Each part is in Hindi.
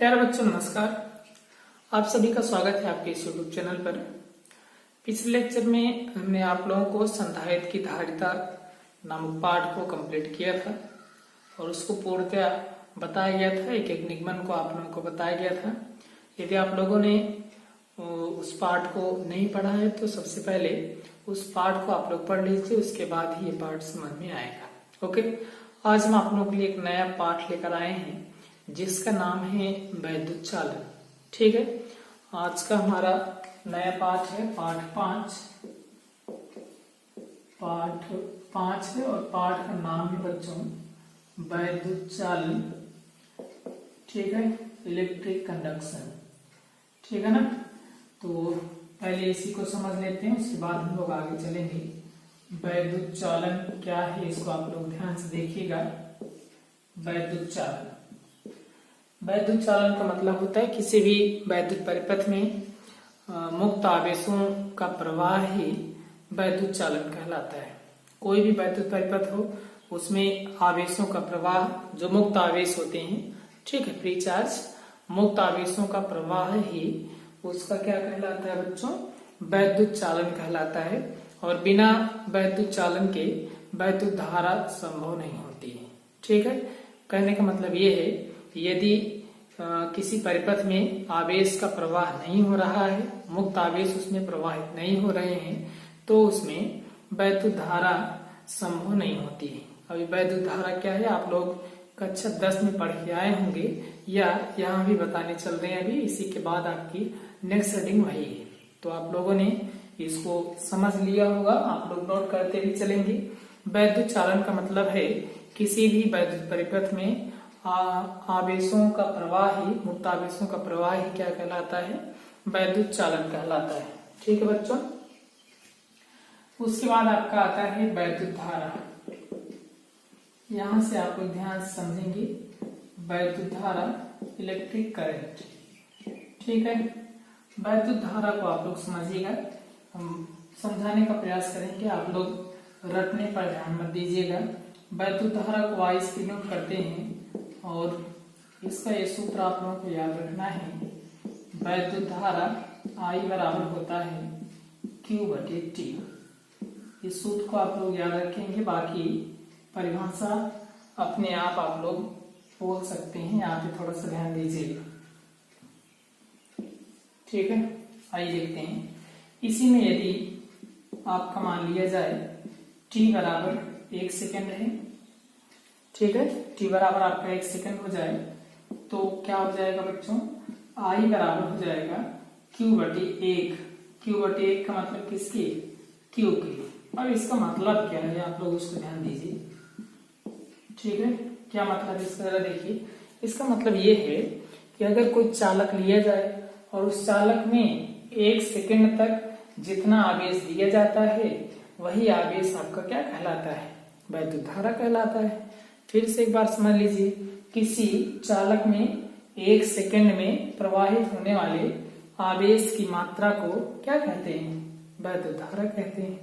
प्यारे बच्चों नमस्कार। आप सभी का स्वागत है आपके इस YouTube चैनल पर। पिछले लेक्चर में हमने आप लोगों को संधारित्र की धारिता नामक पाठ को कंप्लीट किया था और उसको पूर्णतया बताया गया था। एक एक निगमन को आप लोगों को बताया गया था। यदि आप लोगों ने उस पाठ को नहीं पढ़ा है तो सबसे पहले उस पाठ को आप लोग पढ़ लीजिए, उसके बाद ही ये पाठ समझ में आएगा। ओके, आज हम आप लोगों के लिए एक नया पाठ लेकर आए हैं जिसका नाम है वैद्युत चालन। ठीक है, आज का हमारा नया पाठ है पाठ पांच है और पाठ का नाम है बच्चों वैद्युत चालन। ठीक है, इलेक्ट्रिक कंडक्शन। ठीक है ना, तो पहले इसी को समझ लेते हैं, उसके बाद हम लोग आगे चलेंगे। वैद्युत चालन क्या है इसको आप लोग ध्यान से देखिएगा। वैद्युत चालन, वैद्युत चालन का मतलब होता है किसी भी वैद्युत परिपथ में मुक्त आवेशों का प्रवाह ही वैद्युत चालन कहलाता है। कोई भी वैद्युत परिपथ हो उसमें आवेशों का प्रवाह, जो मुक्त आवेश होते हैं, ठीक है, फ्री चार्ज मुक्त आवेशों का प्रवाह ही उसका क्या कहलाता है बच्चों, वैद्युत चालन कहलाता है। और बिना वैद्युत चालन के वैद्युत धारा संभव नहीं होती है। ठीक है, कहने का मतलब ये है यदि किसी परिपथ में आवेश का प्रवाह नहीं हो रहा है, मुक्त आवेश उसमें प्रवाहित नहीं हो रहे हैं, तो उसमें वैद्युत धारा संभव नहीं होती है। अभी वैद्युत धारा क्या है आप लोग कक्षा 10 में पढ़ के आए होंगे या यहाँ भी बताने चल रहे हैं। अभी इसी के बाद आपकी नेक्स्ट रीडिंग वही है, तो आप लोगों ने इसको समझ लिया होगा। आप लोग नोट करते भी चलेंगे। वैद्युत चालन का मतलब है किसी भी वैद्युत परिपथ में आवेशों का प्रवाह ही, मुक्त आवेशों का प्रवाह ही क्या कहलाता है, वैद्युत चालन कहलाता है। ठीक है बच्चों, उसके बाद आपका आता है वैद्युत धारा। यहां से आप लोग ध्यान से समझेंगे। वैद्युत धारा, इलेक्ट्रिक करंट। ठीक है, वैद्युत धारा को आप लोग समझिएगा, हम समझाने का प्रयास करेंगे, आप लोग रटने पर ध्यान मत दीजिएगा। वैद्युत धारा को I से डिनोट करते हैं और इसका ये सूत्र आप लोगों को याद रखना है। वैद्युत धारा I बराबर होता है Q/T। इस सूत्र को आप लोग याद रखेंगे, बाकी परिभाषा अपने आप लोग बोल सकते हैं, यहाँ पे थोड़ा सा ध्यान दीजिएगा। ठीक है, आइए देखते हैं। इसी में यदि आपका मान लिया जाए T बराबर 1 सेकेंड है, ठीक है, T बराबर आपका 1 सेकेंड हो जाए तो क्या हो जाएगा बच्चों, I बराबर हो जाएगा Q/1। Q/1 का मतलब किसकी, Q की। अब इसका मतलब क्या है आप लोग उसको ध्यान दीजिए। ठीक है, क्या मतलब है इसका जरा देखिए। इसका मतलब ये है कि अगर कोई चालक लिया जाए और उस चालक में 1 सेकेंड तक जितना आवेश दिया जाता है वही आवेश आपका क्या कहलाता है, वैद्युत धारा कहलाता है। फिर से एक बार समझ लीजिए, किसी चालक में 1 सेकेंड में प्रवाहित होने वाले आवेश की मात्रा को क्या कहते हैं, वैद्युत धारा कहते हैं।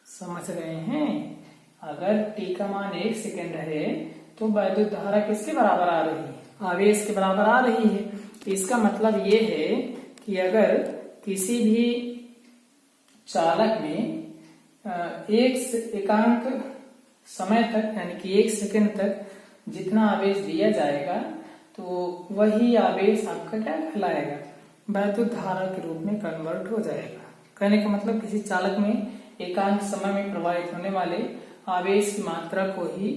समझ रहे हैं, अगर t का मान 1 सेकेंड है तो वैद्युत धारा किसके बराबर आ रही है, आवेश के बराबर आ रही है। इसका मतलब ये है कि अगर किसी भी चालक में एकांक समय तक यानी कि 1 सेकेंड तक जितना आवेश दिया जाएगा तो वही आवेश आपका क्या कहलाएगा, वैद्युत धारा के रूप में कन्वर्ट हो जाएगा। कहने का मतलब किसी चालक में एकांक समय में प्रवाहित होने वाले आवेश की मात्रा को ही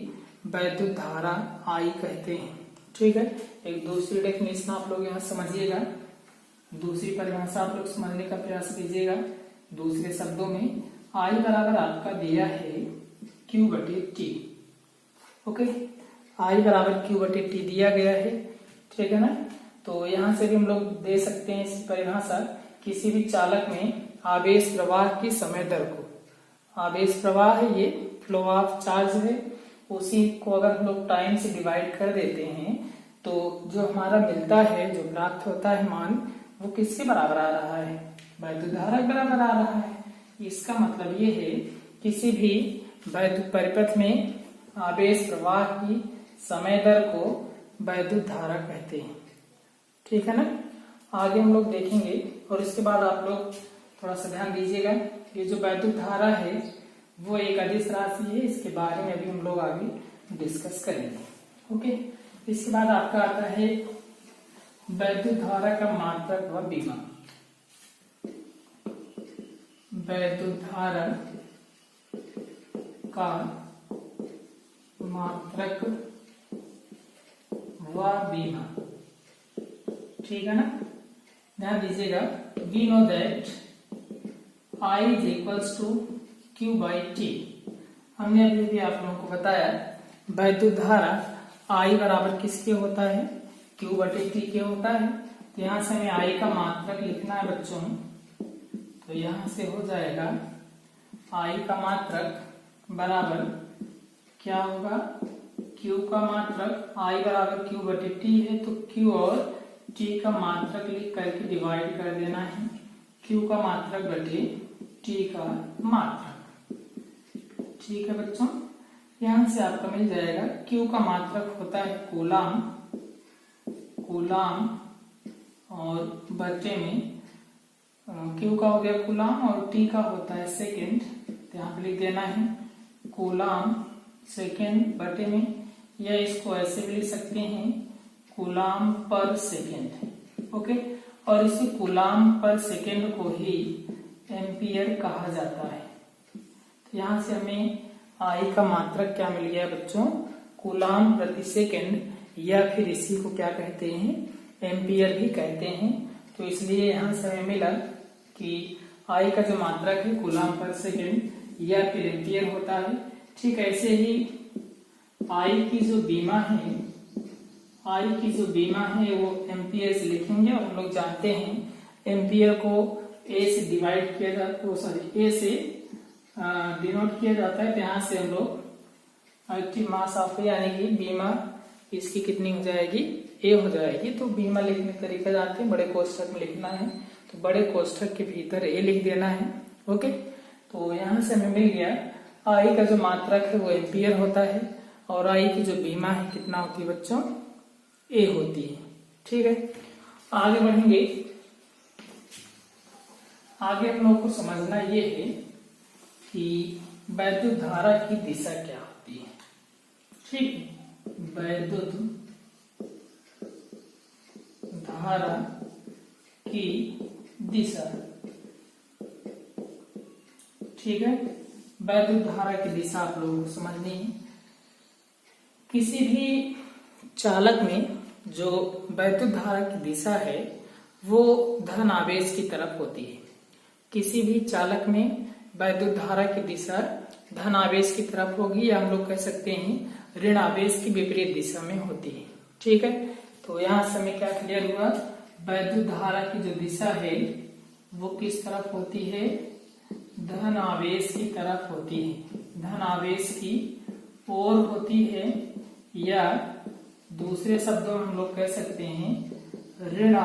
वैद्युत धारा I कहते हैं। ठीक है, एक दूसरी डेफिनेशन आप लोग यहाँ समझिएगा, दूसरी परिभाषा आप लोग समझने का प्रयास कीजिएगा। दूसरे शब्दों में I बराबर आपका दिया है Q/T। ओके, I बराबर Q/T दिया गया है। ठीक है ना, तो यहाँ से भी हम लोग दे सकते हैं इस परिभाषा, किसी भी चालक में आवेश प्रवाह की समय दर को, आवेश प्रवाह है ये, फ्लो ऑफ चार्ज है, उसी को अगर हम लोग टाइम से डिवाइड कर देते हैं तो जो हमारा मिलता है, जो प्राप्त होता है मान, वो किसके बराबर आ रहा है, वैद्युत धारा के बराबर आ रहा है। इसका मतलब ये है किसी भी वैद्युत परिपथ में आवेश प्रवाह की समय दर को वैद्युत धारा कहते हैं। ठीक है ना। आगे हम लोग देखेंगे और इसके बाद आप लोग थोड़ा सा ध्यान दीजिएगा, ये जो वैद्युत धारा है वो एक अदिश राशि है, इसके बारे में भी हम लोग आगे डिस्कस करेंगे। ओके, इसके बाद आपका आता है वैद्युत धारा का मात्रक व बीमा। वैद्युत धारा का मात्रक व बीमा, ठीक है ना। ध्यान दीजिएगा, we know that I is equals to Q by T। हमने अभी भी आप लोगों को बताया वैद्युत धारा I बराबर किसके होता है, Q बटे T के होता है। तो यहां से हमें I का मात्रक लिखना है बच्चों, तो यहां से हो जाएगा I का मात्रक बराबर क्या होगा, Q का मात्रक, I बराबर Q बटे T है, तो Q और T का मात्रक लिख करके डिवाइड कर देना है, Q का मात्रक बटे T का मात्रक। ठीक है बच्चों, यहां से आपका मिल जाएगा Q का मात्रक होता है कूलाम, कूलाम और बटे में Q का हो गया कूलाम और T का होता है सेकेंड, तो यहाँ पे लिख देना है कूलाम सेकेंड बटे में, या इसको ऐसे भी लिख सकते हैं कूलाम पर सेकेंड। ओके, और इसी कूलाम पर सेकेंड को ही एम्पियर कहा जाता है। तो यहां से हमें I का मात्रक क्या मिल गया बच्चों, कूलाम प्रति सेकेंड, या फिर इसी को क्या कहते हैं, एम्पियर भी कहते हैं। तो इसलिए यहां से हमें मिला कि I का जो मात्रक है कूलाम पर सेकेंड या फिर एम्पियर होता है। ठीक ऐसे ही I की जो बीमा है, I की जो बीमा है वो एम्पियर से लिखेंगे, और हम लोग जानते हैं एम्पियर को A से डिवाइड किया जाता है, सॉरी A से डिनोट किया जाता है। तो यहाँ से हम लोग एक्टिव मास ऑफ यानी कि बीमा इसकी कितनी हो जाएगी, A हो जाएगी। तो बीमा लिखने का तरीका जानते हैं, बड़े कोष्ठक में लिखना है, तो बड़े कोष्ठक के भीतर A लिख देना है। ओके, तो यहाँ से हमें मिल गया I का जो मात्रक है वो एम्पियर होता है, और I की जो बीमा है कितना होती है बच्चों, A होती है। ठीक है, आगे बढ़ेंगे। आगे हम लोग को समझना ये है कि वैद्युत धारा की दिशा क्या होती है। ठीक है, वैद्युत धारा की दिशा, ठीक है, वैद्युत धारा की दिशा आप लोगों को समझनी है। किसी भी चालक में जो वैद्युत धारा की दिशा है वो धन आवेश की तरफ होती है। किसी भी चालक में वैद्युत धारा की दिशा धन आवेश की तरफ होगी, या हम लोग कह सकते हैं ऋण आवेश की विपरीत दिशा में होती है। ठीक है, तो यहाँ से हमें क्या क्लियर हुआ, वैद्युत धारा की जो दिशा है वो किस तरफ होती है, धन आवेश की तरफ होती है, धन आवेश की ओर होती है, या दूसरे शब्दों में हम लोग कह सकते हैं ऋण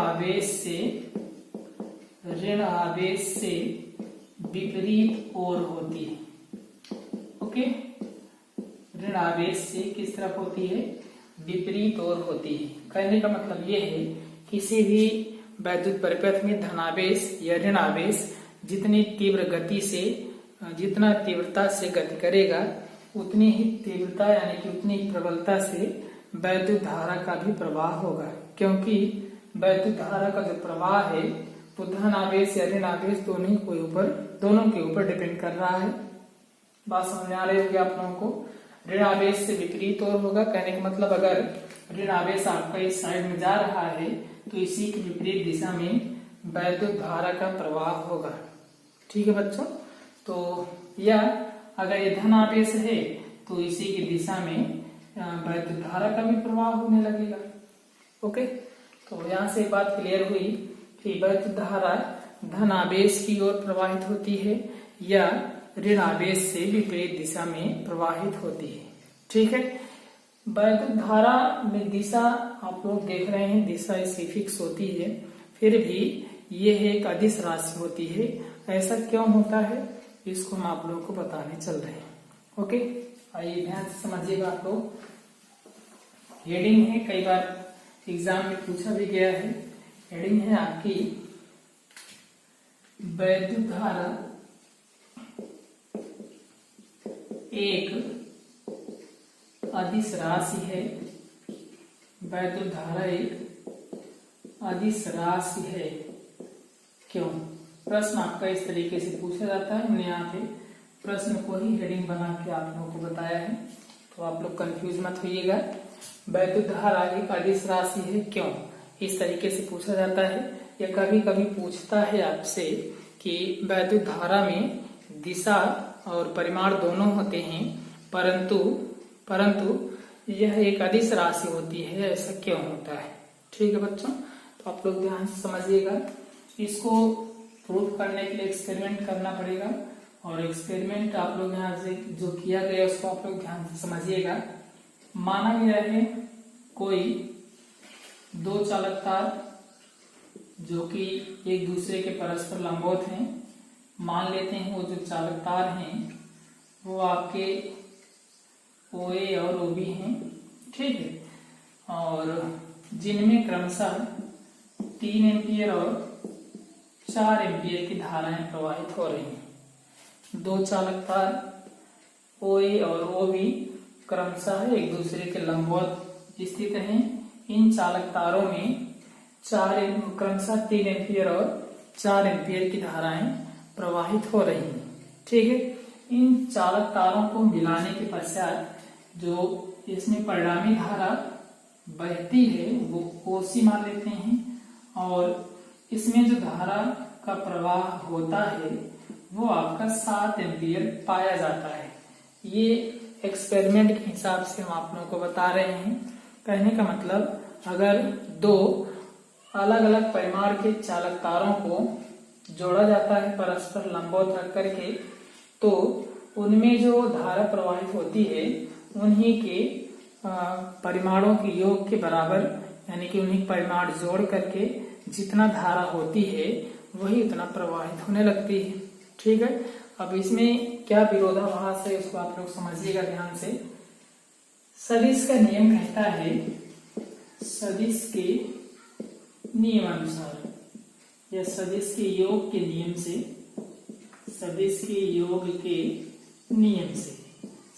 आवेश से विपरीत ओर होती है। ओके, ऋण आवेश से किस तरफ होती है, विपरीत ओर होती है। कहने का मतलब ये है किसी भी वैद्युत परिपथ में धनावेश या ऋण आवेश जितनी तीव्र गति से, जितना तीव्रता से गति करेगा उतनी ही तीव्रता यानी कि उतनी ही प्रबलता से वैद्युत धारा का भी प्रवाह होगा, क्योंकि वैद्युत धारा का जो प्रवाह है वो धन आवेश या ऋण आवेश दोनों के ऊपर डिपेंड कर रहा है। बात समझ में आ रही होगी आप लोगों को। ऋण आवेश से विपरीत ओर होगा, कहने का मतलब अगर ऋण आवेश आपका इस साइड में जा रहा है तो इसी की विपरीत दिशा में वैद्युत धारा का प्रवाह होगा। ठीक है बच्चों, तो या अगर ये धन आवेश है तो इसी की दिशा में वैद्युत धारा का भी प्रवाह होने लगेगा। ओके, तो यहाँ से बात क्लियर हुई कि वैद्युत धारा धन आवेश की ओर प्रवाहित होती है या ऋण आवेश से विपरीत दिशा में प्रवाहित होती है। ठीक है, वैद्युत धारा में दिशा आप लोग देख रहे हैं, दिशा इसकी फिक्स होती है, फिर भी ये एक अदिश राशि होती है। ऐसा क्यों होता है इसको हम आप लोगों को बताने चल रहे हैं। ओके, आइए ध्यान से समझिएगा आप लोग। हेडिंग है, कई बार एग्जाम में पूछा भी गया है हेडिंग है आपकी वैद्युत धारा एक अदिश राशि है। वैद्युत धारा एक अदिश राशि है क्यों? प्रश्न आपका इस तरीके से पूछा जाता है। हमने यहाँ पे प्रश्न को ही हेडिंग बना के आप लोगों को बताया है, तो आप लोग कंफ्यूज मत होइएगा। वैद्युत धारा एक अदिश राशि है क्यों, इस तरीके से पूछा जाता है। या कभी कभी पूछता है आपसे कि वैद्युत धारा में दिशा और परिमाण दोनों होते हैं, परंतु यह एक अदिश राशि होती है, ऐसा क्यों होता है? ठीक है बच्चों, तो आप लोग ध्यान से समझिएगा। इसको प्रूफ करने के लिए एक्सपेरिमेंट करना पड़ेगा, और एक्सपेरिमेंट आप लोग यहाँ से जो किया गया उसको आप लोग ध्यान से समझिएगा। माना गया है कोई दो चालक तार जो कि एक दूसरे के परस्पर लंबवत हैं। मान लेते हैं वो जो चालक तार हैं वो आपके OA और OB हैं, ठीक है, और जिनमें क्रमशः 3 एम्पियर और 4 एम्पियर की धाराएं प्रवाहित हो रही हैं। दो चालक तार OA और OB क्रमशः एक दूसरे के लंबवत स्थित हैं। इन चालक तारों में क्रमशः 3 एम्पियर और 4 एम्पियर की धाराएं प्रवाहित हो रही हैं, ठीक है। इन चालक तारों को मिलाने के पश्चात जो इसमें परिणामी धारा बहती है वो OC मान लेते हैं, और इसमें जो धारा का प्रवाह होता है वो आपका 7 एम्पियर पाया जाता है। ये एक्सपेरिमेंट के हिसाब से हम आप लोगों को बता रहे हैं। कहने का मतलब, अगर दो अलग अलग परिमाण के चालक तारों को जोड़ा जाता है परस्पर लंबवत रख करके, तो उनमें जो धारा प्रवाहित होती है उन्हीं के परिमाणों के योग के बराबर, यानी कि उन्हीं परिमाण जोड़ करके जितना धारा होती है वही उतना प्रवाहित होने लगती है, ठीक है। अब इसमें क्या विरोधाभास है उसको आप लोग समझिएगा ध्यान से। सदिश का नियम कहता है, सदिश के नियम अनुसार या सदिश के योग के नियम से, सदिश के योग के नियम से,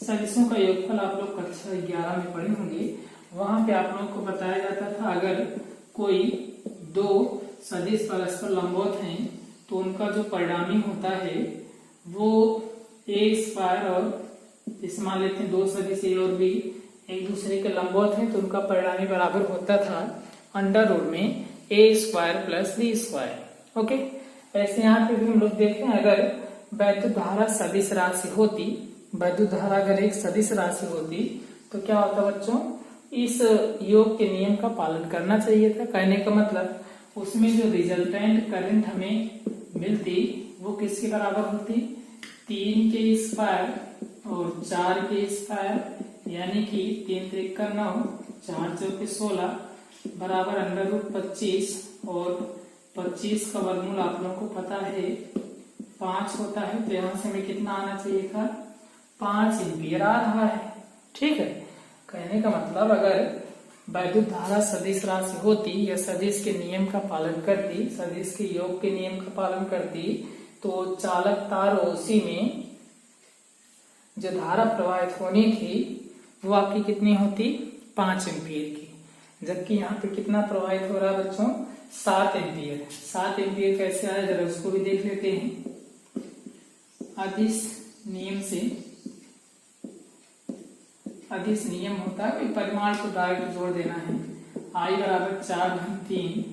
सदिशों का योगफल आप लोग कक्षा 11 में पढ़े होंगे। वहां पे आप लोगों को बताया जाता था अगर कोई दो सदिश परस्पर लंबवत हैं तो उनका जो परिणामी होता है वो A² और इस मान लेते हैं दो सदिश A और B एक दूसरे के लंबवत हैं तो उनका परिणामी बराबर होता था √ में A² + B²। ओके, ऐसे यहाँ पे भी हम लोग देखते हैं अगर वैद्युत धारा सदिश राशि होती, वैद्युत धारा अगर एक सदिश राशि होती तो क्या होता बच्चों, इस योग के नियम का पालन करना चाहिए था। कहने का मतलब उसमें जो रिजल्टेंट करंट हमें मिलती वो किसके बराबर होती, 3 के² और 4 के², यानी कि 3 × 1 = 9, 4 × 4 = 16 बराबर √25, और 25 का वर्गमूल आप लोगों को पता है 5 होता है, तो यहाँ से हमें कितना आना चाहिए था, 5 एम्पियर आ रहा है, ठीक है। कहने का मतलब अगर वैद्युत धारा सदिश राशि होती या सदिश के नियम का पालन करती, सदिश के योग के नियम का पालन करती, तो चालक तार OC में जो धारा प्रवाहित होनी थी वो आपकी कितनी होती, 5 एम्पियर की, जबकि यहाँ पे कितना प्रवाहित हो रहा है बच्चों, 7 एम्पियर। 7 एम्पियर कैसे आया जरा उसको भी देख लेते हैं। अदिश नियम से, अदिश नियम होता है परिमाण को डायरेक्ट जोड़ देना है। I = 4/3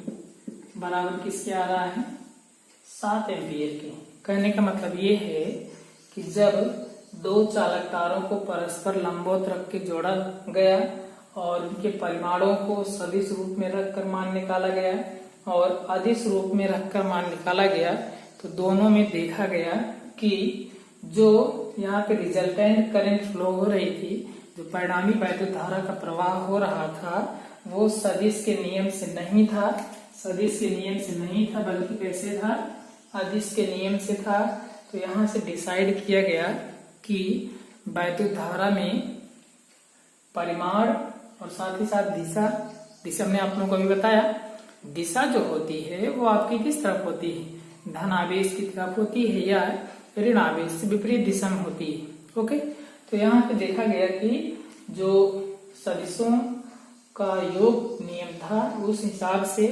बराबर किसके आ रहा है, 7 एम्पियर के। कहने का मतलब ये है कि जब दो चालक तारों को परस्पर लंबवत रख के जोड़ा गया और उनके परिमाणों को सदिश रूप में रखकर मान निकाला गया और अदिश रूप में रखकर मान निकाला गया, तो दोनों में देखा गया कि जो यहाँ पे रिजल्टेंट करंट फ्लो हो रही थी, जो परिणामी वैद्युत धारा का प्रवाह हो रहा था वो सदिश के नियम से नहीं था, सदिश के नियम से नहीं था, बल्कि कैसे था, अदिश के नियम से था। तो यहाँ से डिसाइड किया गया कि वैद्युत धारा में परिमाण और साथ ही साथ दिशा हमने आप लोगों को अभी बताया, दिशा जो होती है वो आपकी किस तरफ होती है, धनावेश की तरफ होती है या ऋण आवेश से विपरीत दिशा में होती है। ओके, तो यहाँ पे देखा गया कि जो सदिशों का योग नियम था उस हिसाब से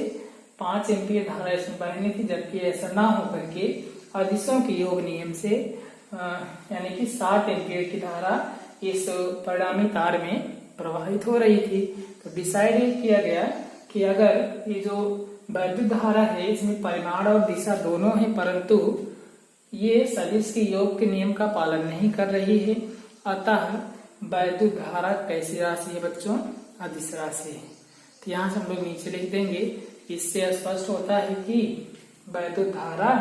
5 एम्पीयर धारा इसमें बहनी थी, जबकि ऐसा ना हो करके अदिशों के योग नियम से यानी कि 7 एम्पीयर की धारा इस परिणामी तार में प्रवाहित हो रही थी। तो डिसाइड किया गया कि अगर ये जो वैद्युत धारा है इसमें परिमाण और दिशा दोनों है, परंतु ये सदिश के योग के नियम का पालन नहीं कर रही है, अतः वैद्युत धारा कैसी राशि है बच्चों, अदिश राशि है। तो यहाँ से हम लोग नीचे लिख देंगे। इससे स्पष्ट होता है कि वैद्युत धारा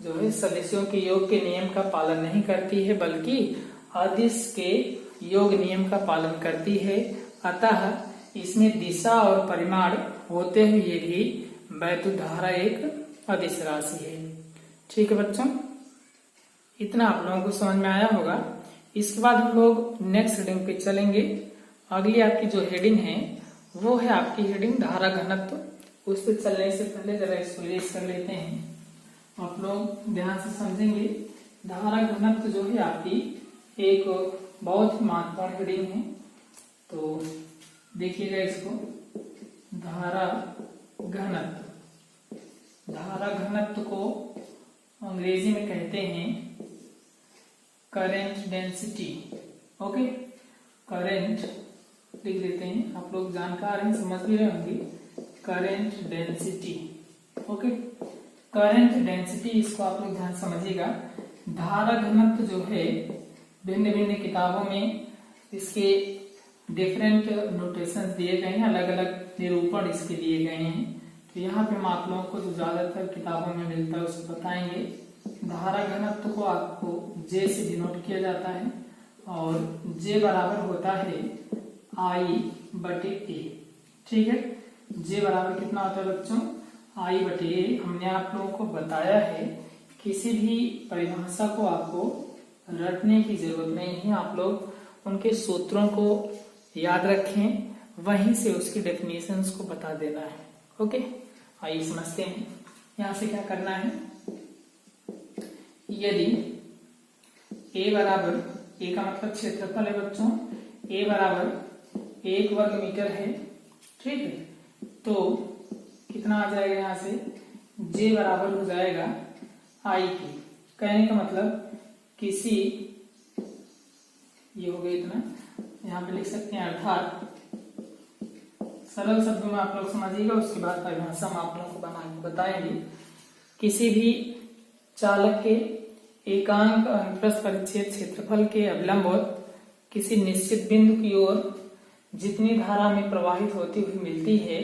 जो है सदिशों के योग के नियम का पालन नहीं करती है, बल्कि अदिश के योग नियम का पालन करती है, अतः इसमें दिशा और परिमाण होते हुए भी वैद्युत धारा एक अदिश राशि है। ठीक है बच्चों, इतना आप लोगों को समझ में आया होगा। इसके बाद हम लोग नेक्स्ट हेडिंग पे चलेंगे। अगली आपकी जो हेडिंग है वो है आपकी हेडिंग धारा घनत्व। उस पर चलने से पहले जरा इसको इरेज कर लेते हैं, आप लोग ध्यान से समझेंगे। धारा घनत्व जो है आपकी एक बहुत ही महत्वपूर्ण हेडिंग है, तो देखिएगा इसको। धारा घनत्व, धारा घनत्व को अंग्रेजी में कहते हैं करंट डेंसिटी। ओके, करंट लिख देते हैं, आप लोग जानकार हैं, समझ भी रहे होंगे। Current density, okay, current density, इसको आप लोग ध्यान समझिएगा। धारा घनत्व जो है भिन्न भिन्न किताबों में इसके डिफरेंट नोटेशन दिए गए हैं, अलग अलग निरूपण इसके दिए गए हैं। तो यहाँ पे हम आप लोगों को जो ज्यादातर किताबों में मिलता है उसको बताएंगे। धारा घनत्व को आपको J से डिनोट किया जाता है और J बराबर होता है I/A। ठीक है, J बराबर कितना होता है बच्चों, I/A। हमने आप लोगों को बताया है किसी भी परिभाषा को आपको रटने की जरूरत नहीं है, आप लोग उनके सूत्रों को याद रखें, वहीं से उसकी डेफिनेशंस को बता देना है। ओके, आइए समझते हैं। यहाँ से क्या करना है, यदि A बराबर, A का मतलब क्षेत्रफल है बच्चों, A बराबर 1 वर्ग मीटर है, ठीक है, तो कितना आ जाएगा यहाँ से, J बराबर हो जाएगा I की। कहने का मतलब किसी, ये हो गया इतना, यहाँ पे लिख सकते हैं, अर्थात सरल शब्दों में आप लोग समझिएगा, उसके बाद परिभाषा हम आप लोगों को बना के बताएंगे। किसी भी चालक के एकांक अनुप्रस्थ परिच्छेद क्षेत्रफल के अभिलंबवत किसी निश्चित बिंदु की ओर जितनी धारा में प्रवाहित होती हुई मिलती है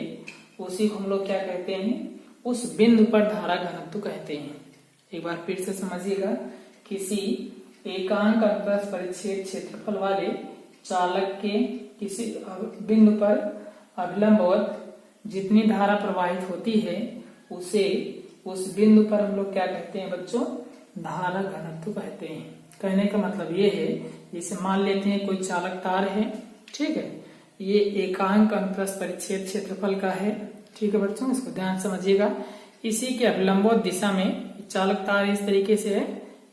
उसी को हम लोग क्या कहते हैं, उस बिंदु पर धारा घनत्व कहते हैं। एक बार फिर से समझिएगा, किसी एकांक अनुप्रस्थ परिच्छेद क्षेत्रफल वाले चालक के किसी बिंदु पर अभिलंबवत जितनी धारा प्रवाहित होती है उसे उस बिंदु पर हम लोग क्या कहते हैं बच्चों, धारा घनत्व कहते हैं। कहने का मतलब ये है, जैसे मान लेते हैं कोई चालक तार है, ठीक है, ये एकांक अनुप्रस्थ परिच्छेद क्षेत्रफल का है, ठीक है बच्चों, इसको ध्यान समझिएगा। इसी के अभिलंबवत दिशा में चालक तार इस तरीके से है,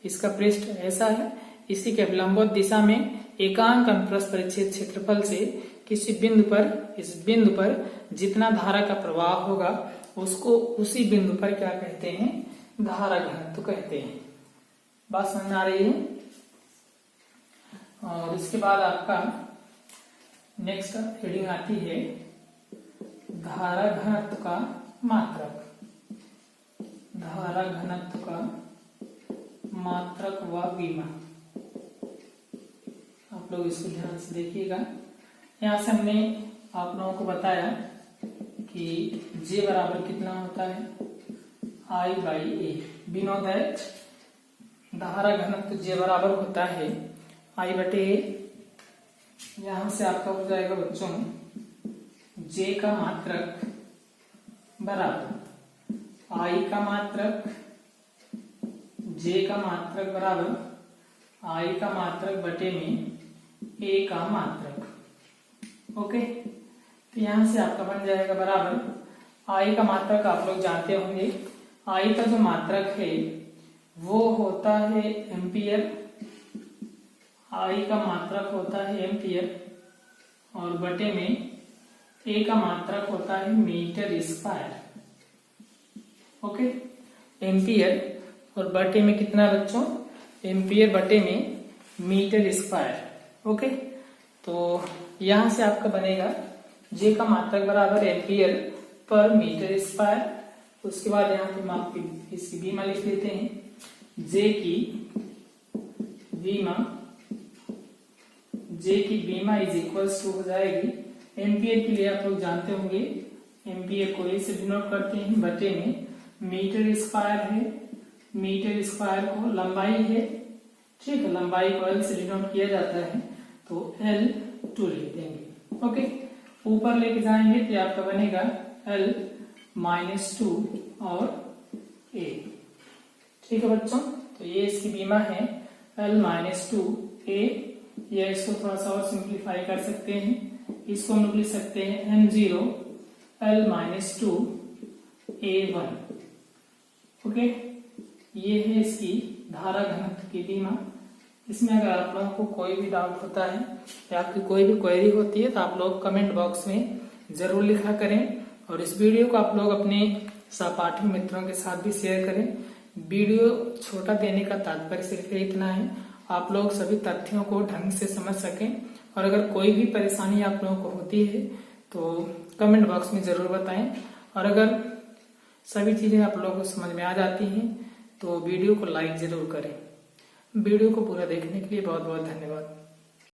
इसका पृष्ठ ऐसा है, इसी के अभिलंबवत दिशा में एकांक अनुप्रस्थ परिच्छेद क्षेत्रफल से किसी बिंदु पर, इस बिंदु पर जितना धारा का प्रवाह होगा उसको उसी बिंदु पर क्या कहते हैं, धारा घनत्व कहते हैं। बात समझ में आ रही है। और इसके बाद आपका नेक्स्ट हेडिंग आती है धारा घनत्व का मात्रक। धारा घनत्व का मात्रक व विमा, आप लोग इसको ध्यान से देखिएगा। यहाँ से हमने आप लोगों को बताया कि J बराबर कितना होता है, I/A। we know that धारा घनत्व J बराबर होता है I/A। यहाँ से आपका हो जाएगा बच्चों J का मात्रक बराबर I का मात्रक, J का मात्रक बराबर I का मात्रक बटे में A का मात्रक। ओके, तो यहां से आपका बन जाएगा बराबर आई का मात्रक आप लोग जानते होंगे, आई का जो मात्रक है वो होता है एम्पियर, आई का मात्रक होता है एम्पियर, और बटे में ए का मात्रक होता है मीटर स्क्वायर। ओके, एम्पियर और बटे में कितना बच्चों, एम्पियर बटे में मीटर स्क्वायर। ओके, तो यहां से आपका बनेगा जे का मात्रक बराबर एम्पियर पर मीटर स्क्वायर। उसके बाद यहाँ पे आप इसकी बीमा लिख देते हैं, जे की बीमा इज इक्वल्स टू हो जाएगी, एम्पियर के लिए आप लोग जानते होंगे एम्पियर को ए से डिनोट करते हैं, बटे में मीटर स्क्वायर है, मीटर स्क्वायर को लंबाई है, ठीक है, लंबाई को एल से डिनोट किया जाता है, तो L2 लिख देंगे। ओके, ऊपर लेके जाएंगे तो आपका बनेगा L-2 और A। ठीक है बच्चों, तो ये इसकी बीमा है L-2A। या इसको थोड़ा सा और सिंप्लीफाई कर सकते हैं, इसको हम लोग लिख सकते हैं M0 L-2A1। ओके, ये है इसकी धारा घनत्व की बीमा। इसमें अगर आप लोगों को कोई भी डाउट होता है या आपकी कोई भी क्वेरी होती है तो आप लोग कमेंट बॉक्स में जरूर लिखा करें, और इस वीडियो को आप लोग अपने सहपाठी मित्रों के साथ भी शेयर करें। वीडियो छोटा देने का तात्पर्य सिर्फ इतना है, आप लोग सभी तथ्यों को ढंग से समझ सकें, और अगर कोई भी परेशानी आप लोगों को होती है तो कमेंट बॉक्स में जरूर बताएं, और अगर सभी चीजें आप लोगों को समझ में आ जाती हैं तो वीडियो को लाइक जरूर करें। वीडियो को पूरा देखने के लिए बहुत बहुत धन्यवाद।